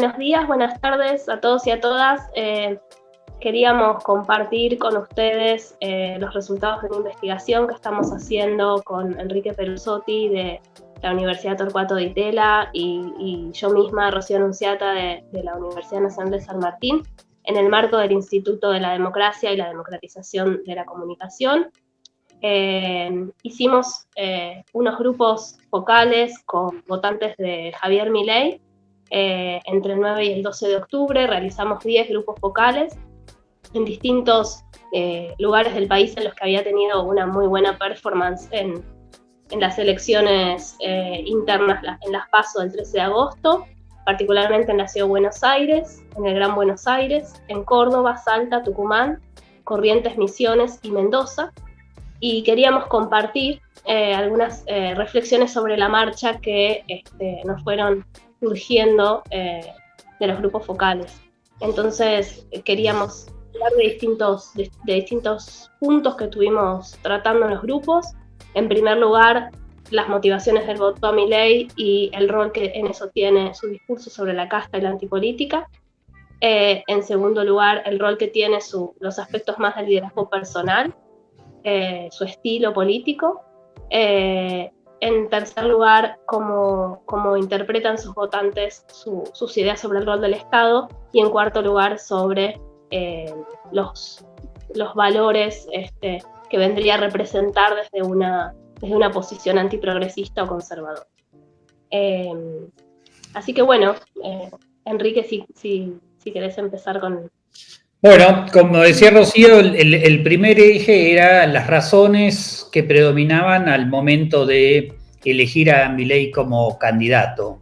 buenos días, buenas tardes a todos y a todas. Queríamos compartir con ustedes los resultados de una investigación que estamos haciendo con Enrique Perusotti de la Universidad Torcuato Di Tella y yo misma, Rocío Nunziata, de la Universidad Nacional de San Martín, en el marco del Instituto de la Democracia y la Democratización de la Comunicación. Hicimos unos grupos focales con votantes de Javier Milei. Entre el 9 y el 12 de octubre realizamos 10 grupos focales en distintos lugares del país en los que había tenido una muy buena performance en las elecciones internas, en las PASO del 13 de agosto, particularmente en la Ciudad de Buenos Aires, en el Gran Buenos Aires, en Córdoba, Salta, Tucumán, Corrientes, Misiones y Mendoza. Y queríamos compartir algunas reflexiones sobre la marcha que nos fueron surgiendo de los grupos focales. Entonces queríamos hablar de distintos puntos que estuvimos tratando en los grupos. En primer lugar, las motivaciones del voto a Milei y el rol que en eso tiene su discurso sobre la casta y la antipolítica. En segundo lugar, el rol que tiene los aspectos más del liderazgo personal, su estilo político. En tercer lugar, cómo interpretan sus votantes sus ideas sobre el rol del Estado. Y en cuarto lugar, sobre los valores que vendría a representar desde una posición antiprogresista o conservadora. Así que bueno, Enrique, si querés empezar con... Bueno, como decía Rocío, el primer eje era las razones que predominaban al momento de elegir a Milei como candidato.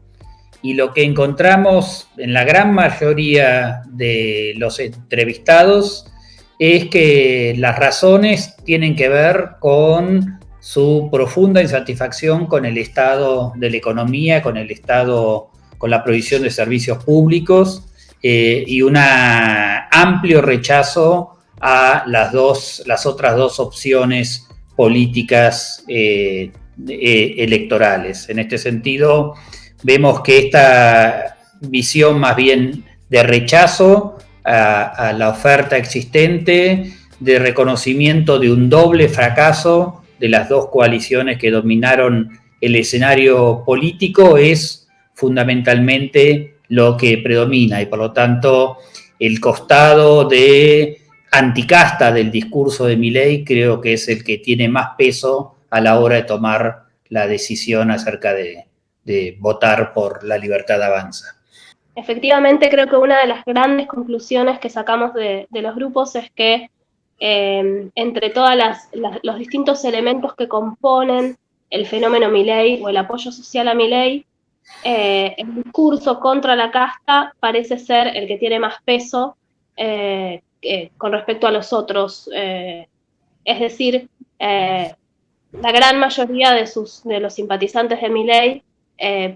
Y lo que encontramos en la gran mayoría de los entrevistados es que las razones tienen que ver con su profunda insatisfacción con el estado de la economía, con el estado, con la provisión de servicios públicos, y un amplio rechazo a las otras dos opciones políticas electorales. En este sentido, vemos que esta visión más bien de rechazo a la oferta existente, de reconocimiento de un doble fracaso de las dos coaliciones que dominaron el escenario político, es fundamentalmente lo que predomina, y por lo tanto el costado de anticasta del discurso de Milei creo que es el que tiene más peso a la hora de tomar la decisión acerca de votar por La Libertad Avanza. Efectivamente, creo que una de las grandes conclusiones que sacamos de los grupos es que entre todos los distintos elementos que componen el fenómeno Milei o el apoyo social a Milei, el discurso contra la casta parece ser el que tiene más peso con respecto a los otros. Es decir, la gran mayoría de los simpatizantes de Milei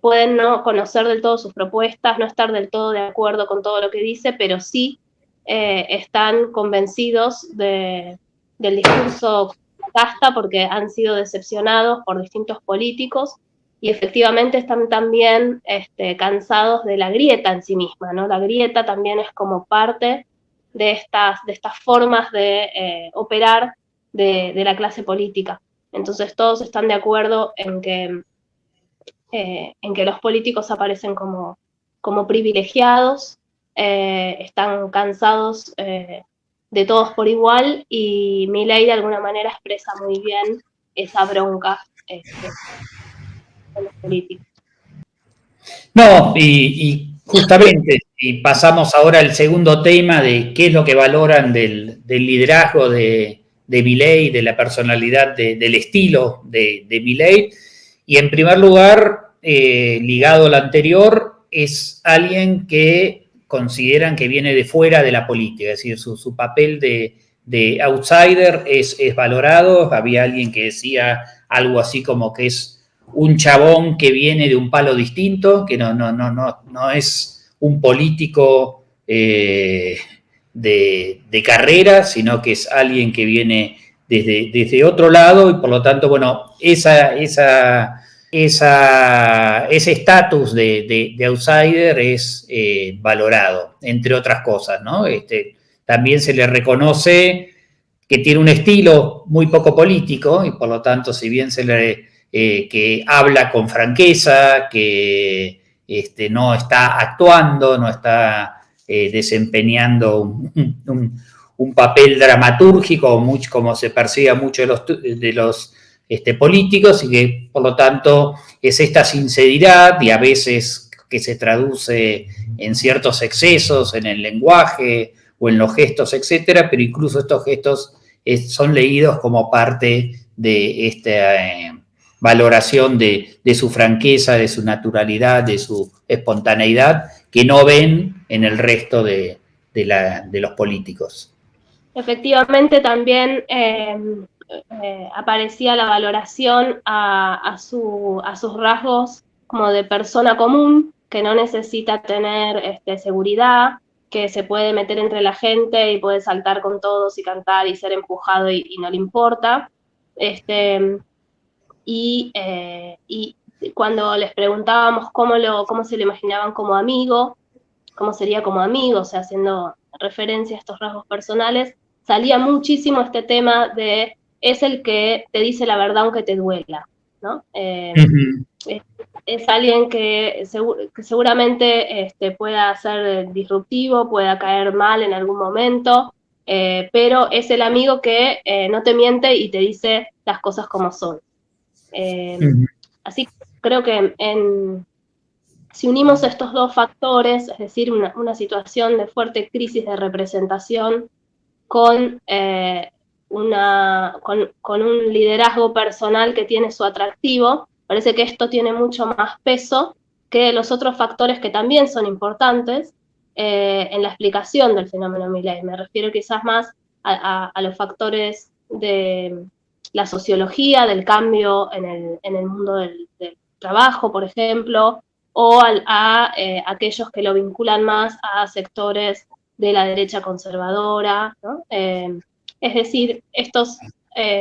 pueden no conocer del todo sus propuestas, no estar del todo de acuerdo con todo lo que dice, pero sí están convencidos del discurso casta porque han sido decepcionados por distintos políticos y efectivamente están también cansados de la grieta en sí misma, ¿no? La grieta también es como parte de estas formas de operar de la clase política. Entonces todos están de acuerdo en que los políticos aparecen como privilegiados, están cansados de todos por igual, y Milei de alguna manera expresa muy bien esa bronca con los políticos. No, y justamente, y pasamos ahora al segundo tema de qué es lo que valoran del liderazgo de Milei, de la personalidad, del estilo de Milei. Y en primer lugar, ligado al anterior, es alguien que consideran que viene de fuera de la política, es decir, su papel de outsider es valorado. Había alguien que decía algo así como que es un chabón que viene de un palo distinto, que no es un político de carrera, sino que es alguien que viene desde otro lado, y por lo tanto, bueno, esa ese estatus de outsider es valorado, entre otras cosas, ¿no? También se le reconoce que tiene un estilo muy poco político y por lo tanto, si bien se le que habla con franqueza, que no está actuando, no está desempeñando un papel dramatúrgico, mucho, como se percibe a muchos de los políticos, y que por lo tanto es esta sinceridad y a veces que se traduce en ciertos excesos en el lenguaje o en los gestos, etcétera, pero incluso estos gestos son leídos como parte de esta valoración de su franqueza, de su naturalidad, de su espontaneidad, que no ven en el resto de los políticos. Efectivamente, también aparecía la valoración a sus rasgos como de persona común, que no necesita tener seguridad, que se puede meter entre la gente y puede saltar con todos y cantar y ser empujado y no le importa. Y cuando les preguntábamos cómo se lo imaginaban como amigo, cómo sería como amigo, o sea, haciendo referencia a estos rasgos personales, salía muchísimo este tema de es el que te dice la verdad aunque te duela, ¿no? Es alguien que seguramente pueda ser disruptivo, pueda caer mal en algún momento, pero es el amigo que no te miente y te dice las cosas como son. Así que creo que si unimos estos dos factores, es decir, una situación de fuerte crisis de representación con un liderazgo personal que tiene su atractivo, parece que esto tiene mucho más peso que los otros factores que también son importantes en la explicación del fenómeno Milei. Me refiero quizás más a los factores de la sociología, del cambio en el mundo del trabajo, por ejemplo, o a aquellos que lo vinculan más a sectores de la derecha conservadora, ¿no? Es decir, estos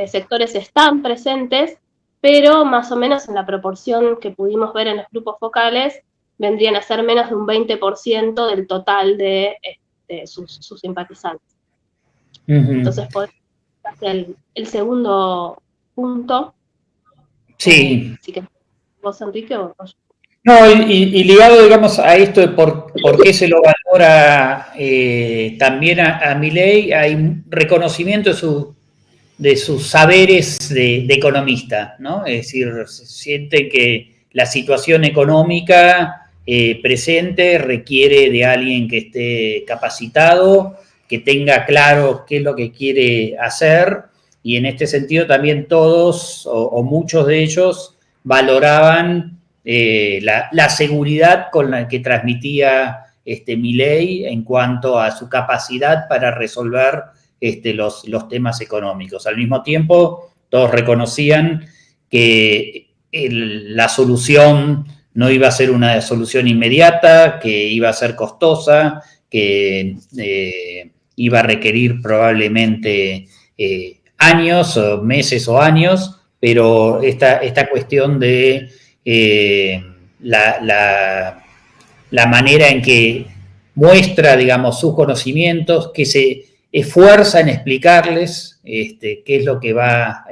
sectores están presentes, pero más o menos en la proporción que pudimos ver en los grupos focales, vendrían a ser menos de un 20% del total de sus simpatizantes. Entonces, podemos hacer el segundo punto. Sí. Así que vos, Enrique, o yo. No, y ligado, digamos, a esto de por qué se lo valora también a Milei, hay un reconocimiento de sus saberes de economista, ¿no? Es decir, siente que la situación económica presente requiere de alguien que esté capacitado, que tenga claro qué es lo que quiere hacer, y en este sentido también todos o muchos de ellos valoraban la seguridad con la que transmitía Milei en cuanto a su capacidad para resolver los temas económicos. Al mismo tiempo, todos reconocían que la solución no iba a ser una solución inmediata, que iba a ser costosa, que iba a requerir probablemente años, o meses o años, pero esta cuestión de la manera en que muestra, digamos, sus conocimientos, que se esfuerza en explicarles qué es lo que va a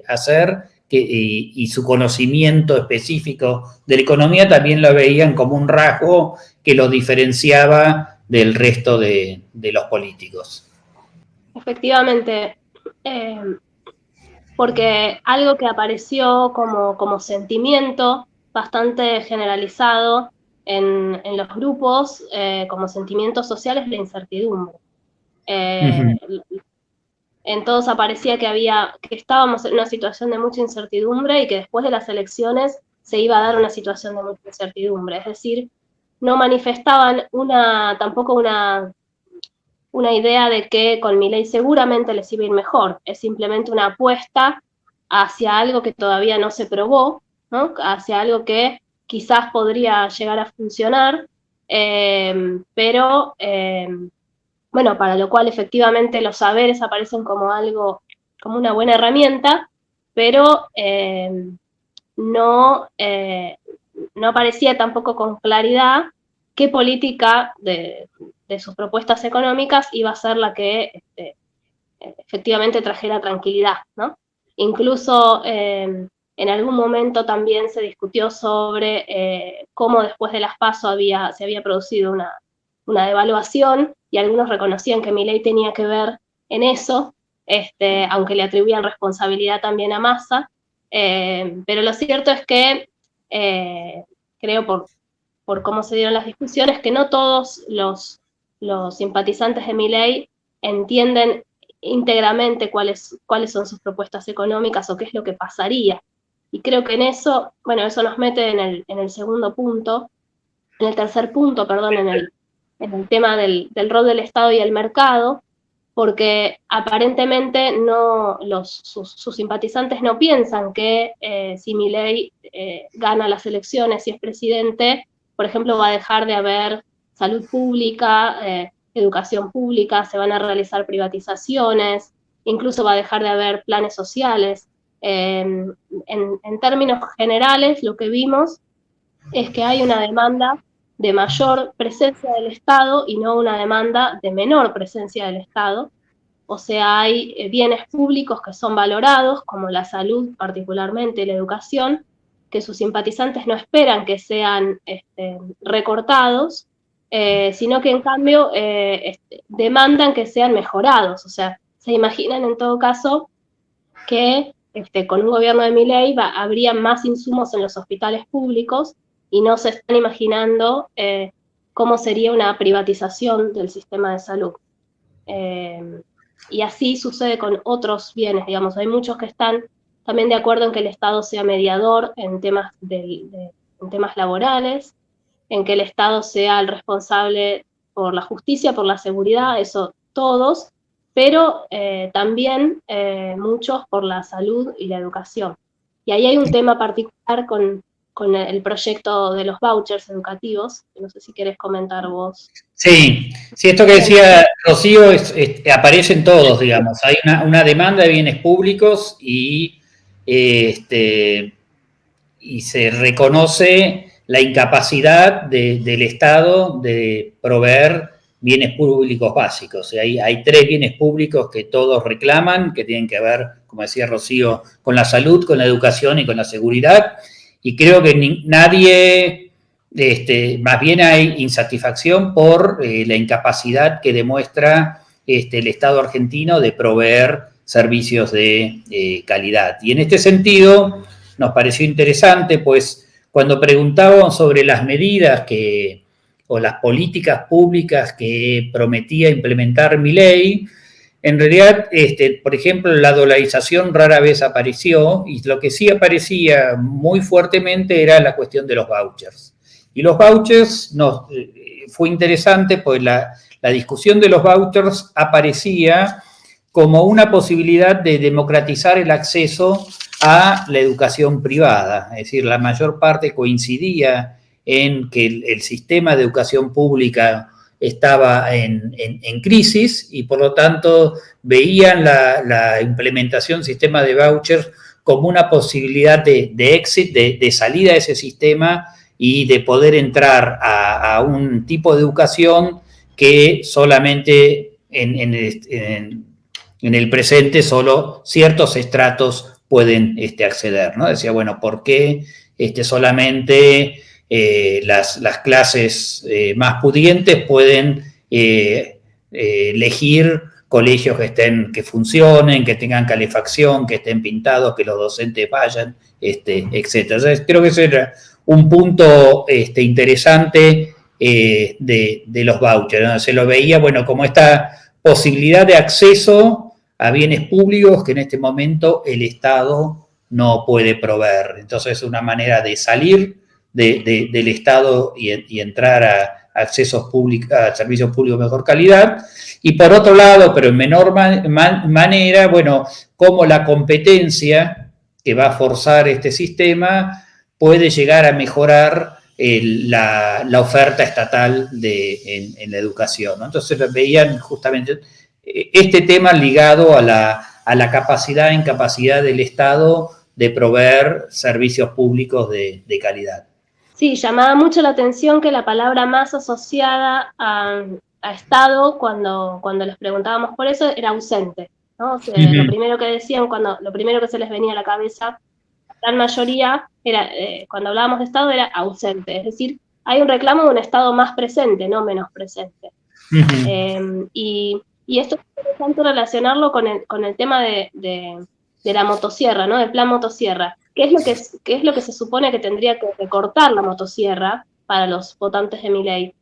hacer, y su conocimiento específico de la economía también lo veían como un rasgo que lo diferenciaba del resto de los políticos. Efectivamente, porque algo que apareció como sentimiento bastante generalizado en los grupos, como sentimientos sociales, la incertidumbre. En todos aparecía que estábamos en una situación de mucha incertidumbre y que después de las elecciones se iba a dar una situación de mucha incertidumbre. Es decir, no manifestaban tampoco una idea de que con Milei seguramente les iba a ir mejor. Es simplemente una apuesta hacia algo que todavía no se probó, ¿no? Hacia algo que quizás podría llegar a funcionar, pero bueno, para lo cual efectivamente los saberes aparecen como una buena herramienta, pero no, no aparecía tampoco con claridad qué política de sus propuestas económicas iba a ser la que efectivamente trajera tranquilidad, ¿no? Incluso en algún momento también se discutió sobre cómo después de las PASO se había producido una devaluación, y algunos reconocían que Milei tenía que ver en eso, aunque le atribuían responsabilidad también a Massa, pero lo cierto es que creo por cómo se dieron las discusiones, que no todos los simpatizantes de Milei entienden íntegramente cuáles son sus propuestas económicas o qué es lo que pasaría. Y creo que en eso, bueno, eso nos mete en el segundo punto, en el tercer punto, perdón, en el tema del rol del Estado y el mercado, porque aparentemente sus simpatizantes no piensan que si Milei gana las elecciones y es presidente, por ejemplo, va a dejar de haber salud pública, educación pública, se van a realizar privatizaciones, incluso va a dejar de haber planes sociales. En términos generales, lo que vimos es que hay una demanda de mayor presencia del Estado y no una demanda de menor presencia del Estado. O sea, hay bienes públicos que son valorados, como la salud, particularmente la educación, que sus simpatizantes no esperan que sean recortados, sino que en cambio demandan que sean mejorados. O sea, se imaginan en todo caso que con un gobierno de Milei habría más insumos en los hospitales públicos, y no se están imaginando cómo sería una privatización del sistema de salud. Y así sucede con otros bienes, digamos. Hay muchos que están también de acuerdo en que el Estado sea mediador en temas, en temas laborales, en que el Estado sea el responsable por la justicia, por la seguridad, eso todos, pero también muchos por la salud y la educación. Y ahí hay un tema particular con el proyecto de los vouchers educativos, que no sé si querés comentar vos. Sí, sí, esto que decía Rocío aparece en todos, digamos. Hay una demanda de bienes públicos y se reconoce la incapacidad del Estado de proveer bienes públicos básicos. Hay tres bienes públicos que todos reclaman, que tienen que ver, como decía Rocío, con la salud, con la educación y con la seguridad. Y creo que nadie, más bien hay insatisfacción por la incapacidad que demuestra el Estado argentino de proveer servicios de calidad. Y en este sentido nos pareció interesante, pues cuando preguntábamos sobre las medidas o las políticas públicas que prometía implementar Milei, en realidad, por ejemplo, la dolarización rara vez apareció, y lo que sí aparecía muy fuertemente era la cuestión de los vouchers. Y los vouchers fue interesante, pues la discusión de los vouchers aparecía como una posibilidad de democratizar el acceso a la educación privada. Es decir, la mayor parte coincidía en que el sistema de educación pública estaba en crisis, y por lo tanto veían la implementación del sistema de vouchers como una posibilidad de exit, de salida de ese sistema y de poder entrar a un tipo de educación que solamente en el presente solo ciertos estratos pueden acceder, ¿no? Decía, bueno, ¿por qué solamente las clases más pudientes pueden elegir colegios que funcionen, que tengan calefacción, que estén pintados, que los docentes vayan, etcétera? Entonces, creo que ese era un punto interesante de los vouchers, ¿no? Se lo veía, bueno, como esta posibilidad de acceso a bienes públicos que en este momento el Estado no puede proveer. Entonces, es una manera de salir del Estado y entrar a accesos públicos, a servicios públicos de mejor calidad. Y por otro lado, pero en menor manera, bueno, cómo la competencia que va a forzar este sistema puede llegar a mejorar la oferta estatal en la educación, ¿no? Entonces veían justamente este tema ligado a la capacidad e incapacidad del Estado de proveer servicios públicos de calidad. Sí, llamaba mucho la atención que la palabra más asociada a Estado, cuando les preguntábamos por eso, era ausente, ¿no? O sea, lo primero que decían, lo primero que se les venía a la cabeza, la gran mayoría, era, cuando hablábamos de Estado, era ausente. Es decir, hay un reclamo de un Estado más presente, no menos presente. Y esto es interesante relacionarlo con el tema de la motosierra, ¿no? Del plan motosierra. ¿Qué es lo que se supone que tendría que recortar la motosierra para los votantes de Milei?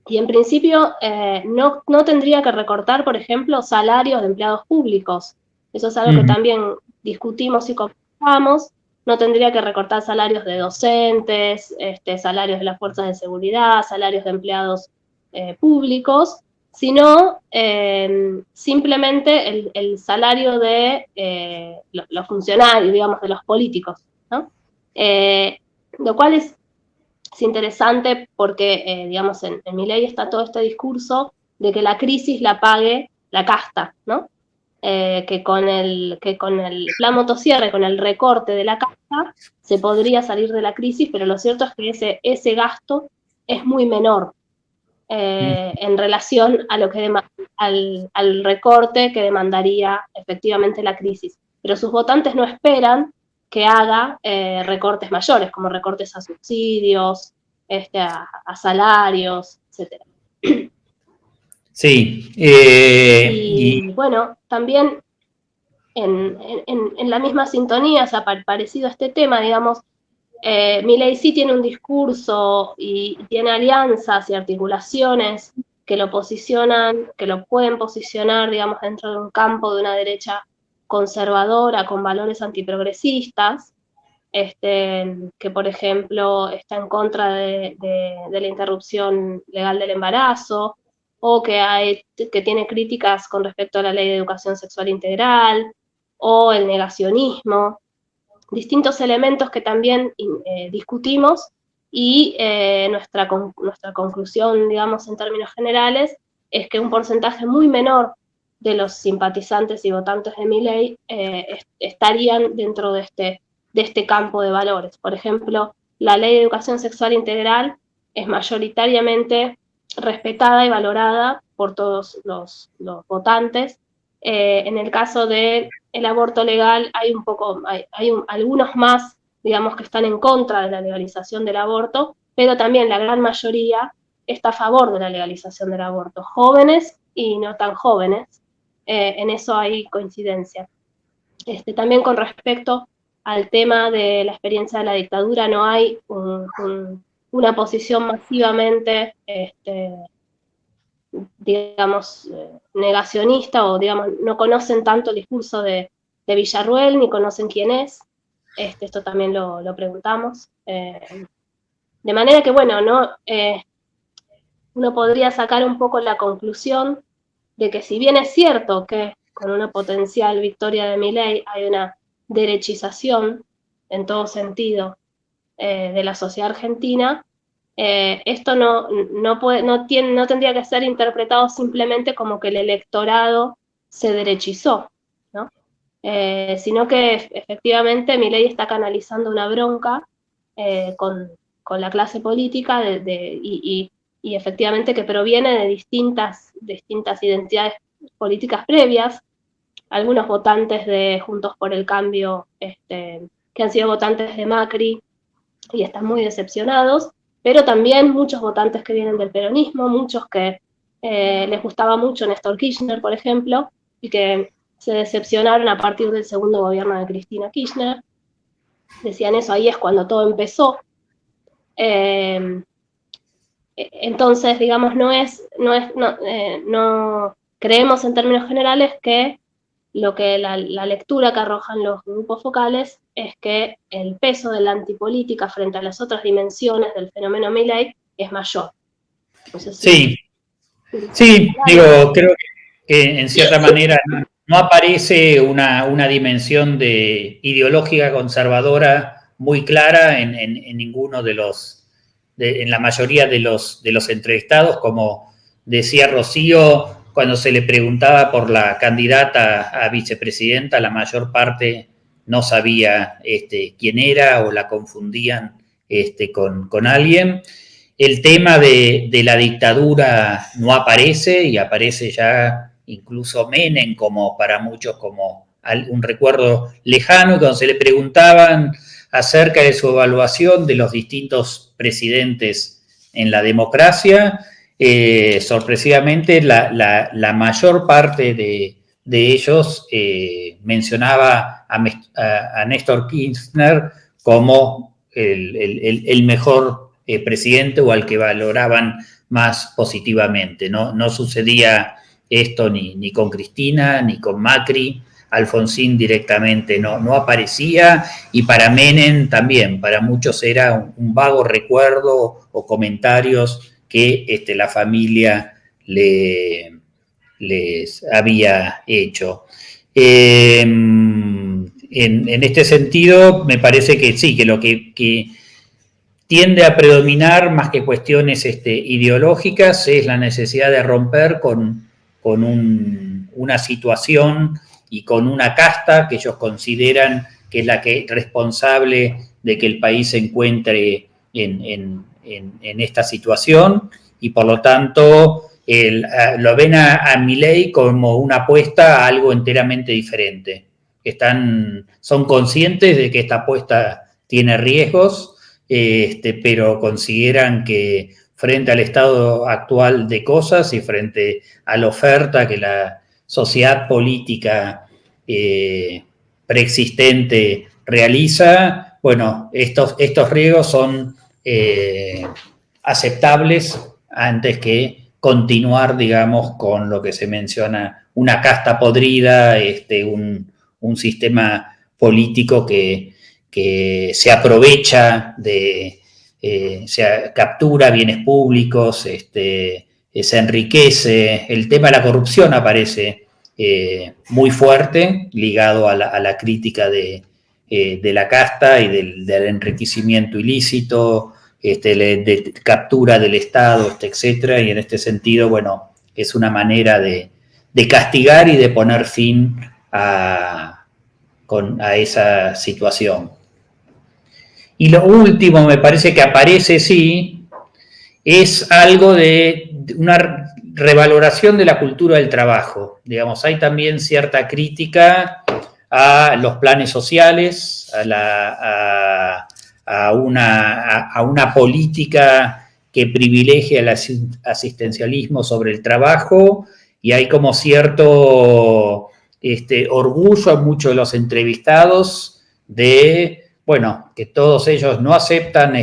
Y en principio no tendría que recortar, por ejemplo, salarios de empleados públicos. Eso es algo que también discutimos y conversamos. No tendría que recortar salarios de docentes, salarios de las fuerzas de seguridad, salarios de empleados públicos, sino simplemente el salario de los funcionarios, digamos, de los políticos, ¿no? Lo cual es interesante porque, digamos, en Milei está todo este discurso de que la crisis la pague la casta, ¿no? Que con el plan motosierra, con el recorte de la casta, se podría salir de la crisis, pero lo cierto es que ese gasto es muy menor en relación a lo que al recorte que demandaría efectivamente la crisis. Pero sus votantes no esperan que haga recortes mayores, como recortes a subsidios, a salarios, etc. Sí. Y bueno, también en la misma sintonía, o sea, parecido a este tema, digamos, Milei sí tiene un discurso y tiene alianzas y articulaciones que lo pueden posicionar, digamos, dentro de un campo de una derecha conservadora con valores antiprogresistas, que por ejemplo está en contra de la interrupción legal del embarazo, o que tiene críticas con respecto a la ley de educación sexual integral, o el negacionismo, distintos elementos que también discutimos, y nuestra conclusión, digamos, en términos generales, es que un porcentaje muy menor de los simpatizantes y votantes de Milei estarían dentro de este campo de valores. Por ejemplo, la ley de educación sexual integral es mayoritariamente respetada y valorada por todos los votantes. En el caso del aborto legal hay algunos más, digamos, que están en contra de la legalización del aborto, pero también la gran mayoría está a favor de la legalización del aborto, jóvenes y no tan jóvenes. En eso hay coincidencia. También con respecto al tema de la experiencia de la dictadura, no hay una posición masivamente, digamos, negacionista, o digamos, no conocen tanto el discurso de Villarruel, ni conocen quién es. Esto también lo preguntamos. De manera que, bueno, uno podría sacar un poco la conclusión de que, si bien es cierto que con una potencial victoria de Milei hay una derechización en todo sentido de la sociedad argentina, esto no tendría que ser interpretado simplemente como que el electorado se derechizó, ¿no? Sino que efectivamente Milei está canalizando una bronca con la clase política y efectivamente que proviene de distintas identidades políticas previas. Algunos votantes de Juntos por el Cambio, que han sido votantes de Macri y están muy decepcionados, pero también muchos votantes que vienen del peronismo, muchos que les gustaba mucho Néstor Kirchner, por ejemplo, y que se decepcionaron a partir del segundo gobierno de Cristina Kirchner. Decían eso, ahí es cuando todo empezó. Entonces, digamos, no creemos en términos generales que lo que la lectura que arrojan los grupos focales es que el peso de la antipolítica frente a las otras dimensiones del fenómeno Milei es mayor. Entonces, sí, digo, creo que en cierta manera no aparece una dimensión ideológica conservadora muy clara en ninguno en la mayoría de los entrevistados. Como decía Rocío, cuando se le preguntaba por la candidata a vicepresidenta, la mayor parte no sabía quién era o la confundían con alguien. El tema de la dictadura no aparece y aparece ya incluso Menem como para muchos como un recuerdo lejano, cuando se le preguntaban acerca de su evaluación de los distintos presidentes en la democracia, sorpresivamente la mayor parte de ellos mencionaba a Néstor Kirchner como el mejor presidente o al que valoraban más positivamente. No sucedía esto ni con Cristina ni con Macri. Alfonsín directamente no aparecía, y para Menem también, para muchos era un vago recuerdo o comentarios que la familia les había hecho. En este sentido, me parece que sí, que lo que tiende a predominar más que cuestiones ideológicas es la necesidad de romper con una situación y con una casta que ellos consideran que es la que es responsable de que el país se encuentre en esta situación, y por lo tanto lo ven a Milei como una apuesta a algo enteramente diferente. Son conscientes de que esta apuesta tiene riesgos, pero consideran que frente al estado actual de cosas y frente a la oferta que la sociedad política preexistente realiza, bueno, estos riesgos son aceptables antes que continuar, digamos, con lo que se menciona, una casta podrida, un sistema político que se aprovecha se captura bienes públicos, se enriquece. El tema de la corrupción aparece muy fuerte, ligado a la crítica de la casta y del enriquecimiento ilícito, de captura del Estado, etcétera, y en este sentido, bueno, es una manera de castigar y de poner fin a esa situación. Y lo último, me parece que aparece, sí, es algo de una revaloración de la cultura del trabajo. Digamos, hay también cierta crítica a los planes sociales, a una política que privilegia el asistencialismo sobre el trabajo, y hay como cierto orgullo en muchos de los entrevistados de, bueno, que todos ellos no aceptan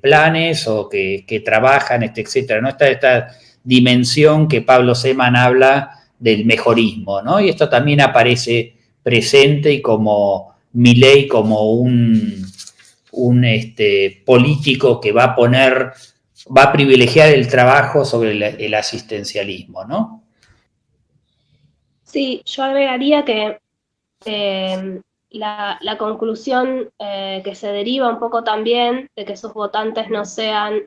planes o que trabajan, etcétera. ¿No? Esta dimensión que Pablo Seman habla del mejorismo, ¿no? Y esto también aparece presente, y como Milei como un político que va a privilegiar el trabajo sobre el asistencialismo, ¿no? Sí, yo agregaría que la conclusión que se deriva un poco también de que sus votantes no sean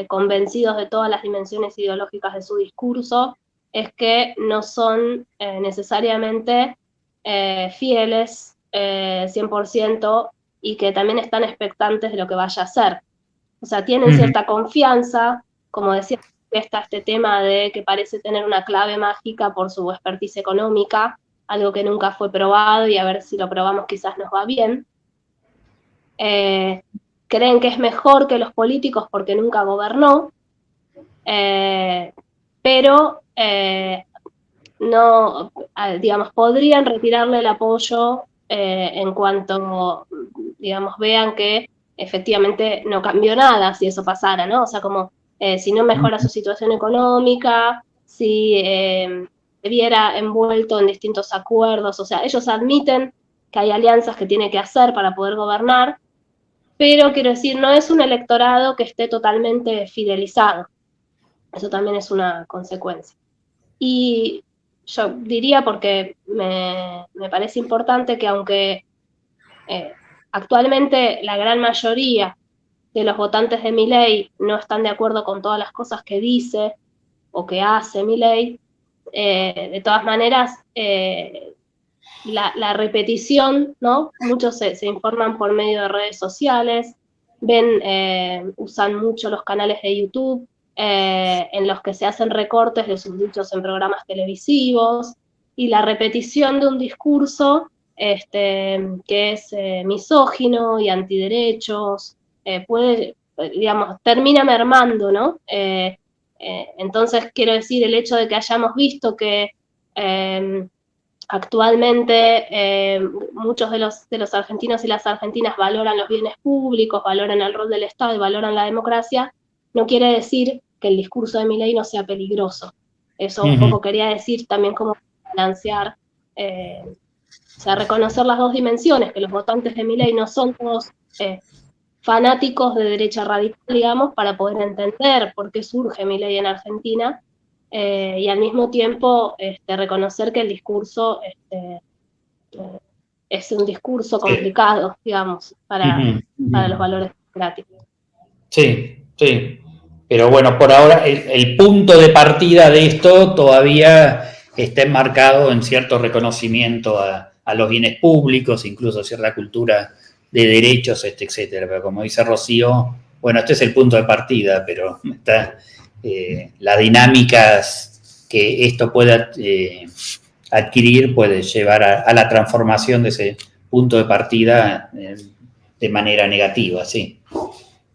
convencidos de todas las dimensiones ideológicas de su discurso es que no son necesariamente fieles 100%, y que también están expectantes de lo que vaya a hacer. O sea, tienen cierta confianza, como decía, está este tema de que parece tener una clave mágica por su expertise económica, algo que nunca fue probado, y a ver si lo probamos quizás nos va bien. Creen que es mejor que los políticos porque nunca gobernó, pero no, digamos, podrían retirarle el apoyo en cuanto, digamos, vean que efectivamente no cambió nada si eso pasara, ¿no? O sea, como si no mejora su situación económica, si se viera envuelto en distintos acuerdos, o sea, ellos admiten que hay alianzas que tiene que hacer para poder gobernar, pero quiero decir, no es un electorado que esté totalmente fidelizado. Eso también es una consecuencia. Y yo diría, porque me parece importante, que aunque actualmente la gran mayoría de los votantes de Milei no están de acuerdo con todas las cosas que dice o que hace Milei, de todas maneras la repetición, ¿no? Muchos se informan por medio de redes sociales, usan mucho los canales de YouTube, en los que se hacen recortes de sus dichos en programas televisivos, y la repetición de un discurso que es misógino y antiderechos, termina mermando, ¿no? Entonces, quiero decir, el hecho de que hayamos visto que actualmente muchos de los argentinos y las argentinas valoran los bienes públicos, valoran el rol del Estado y valoran la democracia, no quiere decir que el discurso de Milei no sea peligroso. Eso un poco quería decir también cómo balancear, o sea, reconocer las dos dimensiones, que los votantes de Milei no son todos fanáticos de derecha radical, digamos, para poder entender por qué surge Milei en Argentina, y al mismo tiempo reconocer que el discurso es un discurso complicado, digamos, para los valores democráticos. Sí, sí. Pero bueno, por ahora el punto de partida de esto todavía está enmarcado en cierto reconocimiento a los bienes públicos, incluso cierta cultura de derechos, etcétera. Pero como dice Rocío, bueno, este es el punto de partida, pero está las dinámicas que esto pueda adquirir puede llevar a la transformación de ese punto de partida de manera negativa, sí.